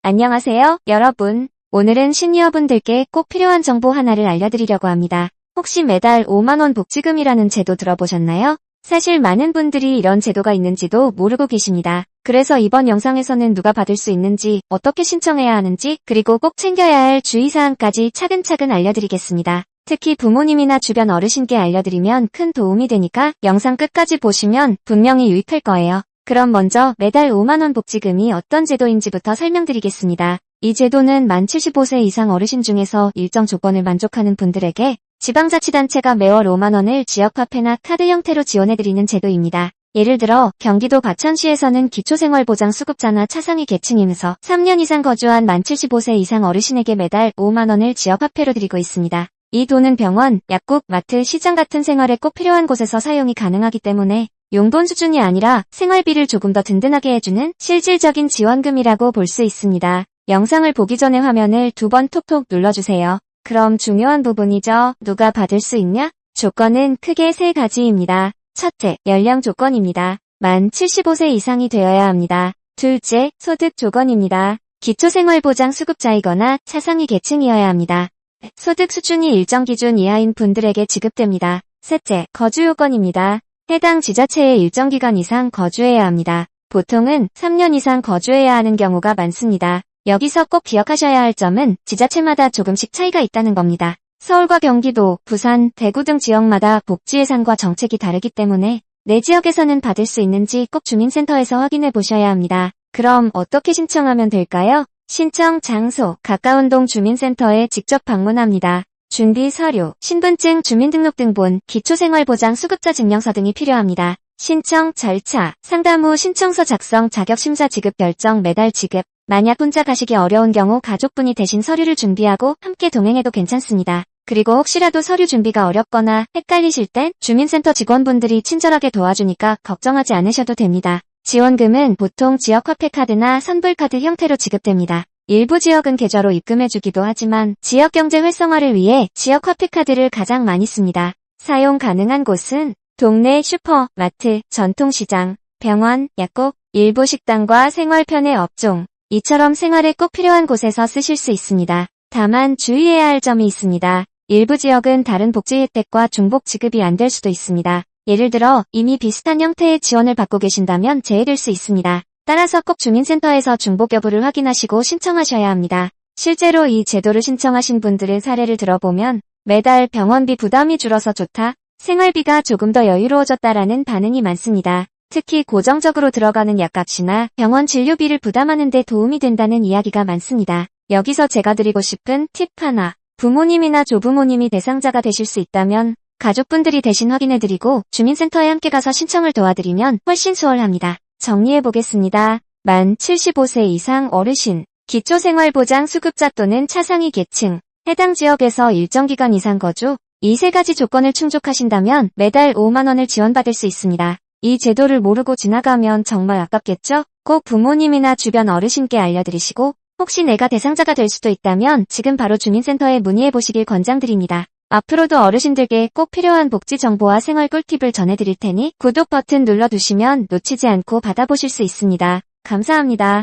안녕하세요, 여러분. 오늘은 시니어분들께 꼭 필요한 정보 하나를 알려드리려고 합니다. 혹시 매달 5만원 복지금이라는 제도 들어보셨나요? 사실 많은 분들이 이런 제도가 있는지도 모르고 계십니다. 그래서 이번 영상에서는 누가 받을 수 있는지, 어떻게 신청해야 하는지, 그리고 꼭 챙겨야 할 주의사항까지 차근차근 알려드리겠습니다. 특히 부모님이나 주변 어르신께 알려드리면 큰 도움이 되니까 영상 끝까지 보시면 분명히 유익할 거예요. 그럼 먼저 매달 5만원 복지금이 어떤 제도인지부터 설명드리겠습니다. 이 제도는 만 75세 이상 어르신 중에서 일정 조건을 만족하는 분들에게 지방자치단체가 매월 5만원을 지역화폐나 카드 형태로 지원해드리는 제도입니다. 예를 들어 경기도 과천시에서는 기초생활보장 수급자나 차상위 계층이면서 3년 이상 거주한 만 75세 이상 어르신에게 매달 5만원을 지역화폐로 드리고 있습니다. 이 돈은 병원, 약국, 마트, 시장 같은 생활에 꼭 필요한 곳에서 사용이 가능하기 때문에 용돈 수준이 아니라 생활비를 조금 더 든든하게 해주는 실질적인 지원금이라고 볼 수 있습니다. 영상을 보기 전에 화면을 2번 톡톡 눌러주세요. 그럼 중요한 부분이죠. 누가 받을 수 있냐? 조건은 크게 3가지입니다. 첫째, 연령 조건입니다. 만 75세 이상이 되어야 합니다. 둘째, 소득 조건입니다. 기초생활보장 수급자이거나 차상위 계층이어야 합니다. 소득 수준이 일정 기준 이하인 분들에게 지급됩니다. 셋째, 거주 요건입니다. 해당 지자체에 일정 기간 이상 거주해야 합니다. 보통은 3년 이상 거주해야 하는 경우가 많습니다. 여기서 꼭 기억하셔야 할 점은 지자체마다 조금씩 차이가 있다는 겁니다. 서울과 경기도, 부산, 대구 등 지역마다 복지 예산과 정책이 다르기 때문에 내 지역에서는 받을 수 있는지 꼭 주민센터에서 확인해 보셔야 합니다. 그럼 어떻게 신청하면 될까요? 신청 장소, 가까운 동 주민센터에 직접 방문합니다. 준비 서류, 신분증, 주민등록등본, 기초생활보장 수급자 증명서 등이 필요합니다. 신청 절차, 상담 후 신청서 작성, 자격심사 지급 결정, 매달 지급. 만약 혼자 가시기 어려운 경우 가족분이 대신 서류를 준비하고 함께 동행해도 괜찮습니다. 그리고 혹시라도 서류 준비가 어렵거나 헷갈리실 땐 주민센터 직원분들이 친절하게 도와주니까 걱정하지 않으셔도 됩니다. 지원금은 보통 지역화폐카드나 선불카드 형태로 지급됩니다. 일부 지역은 계좌로 입금해주기도 하지만 지역 경제 활성화를 위해 지역 화폐카드를 가장 많이 씁니다. 사용 가능한 곳은 동네 슈퍼, 마트, 전통시장, 병원, 약국, 일부 식당과 생활 편의 업종, 이처럼 생활에 꼭 필요한 곳에서 쓰실 수 있습니다. 다만 주의해야 할 점이 있습니다. 일부 지역은 다른 복지 혜택과 중복 지급이 안 될 수도 있습니다. 예를 들어 이미 비슷한 형태의 지원을 받고 계신다면 제외될 수 있습니다. 따라서 꼭 주민센터에서 중복 여부를 확인하시고 신청하셔야 합니다. 실제로 이 제도를 신청하신 분들의 사례를 들어보면 매달 병원비 부담이 줄어서 좋다, 생활비가 조금 더 여유로워졌다라는 반응이 많습니다. 특히 고정적으로 들어가는 약값이나 병원 진료비를 부담하는 데 도움이 된다는 이야기가 많습니다. 여기서 제가 드리고 싶은 팁 하나, 부모님이나 조부모님이 대상자가 되실 수 있다면 가족분들이 대신 확인해드리고 주민센터에 함께 가서 신청을 도와드리면 훨씬 수월합니다. 정리해보겠습니다. 만 75세 이상 어르신, 기초생활보장 수급자 또는 차상위 계층, 해당 지역에서 일정 기간 이상 거주, 이 3가지 조건을 충족하신다면 매달 5만원을 지원받을 수 있습니다. 이 제도를 모르고 지나가면 정말 아깝겠죠? 꼭 부모님이나 주변 어르신께 알려드리시고 혹시 내가 대상자가 될 수도 있다면 지금 바로 주민센터에 문의해보시길 권장드립니다. 앞으로도 어르신들께 꼭 필요한 복지 정보와 생활 꿀팁을 전해드릴 테니 구독 버튼 눌러두시면 놓치지 않고 받아보실 수 있습니다. 감사합니다.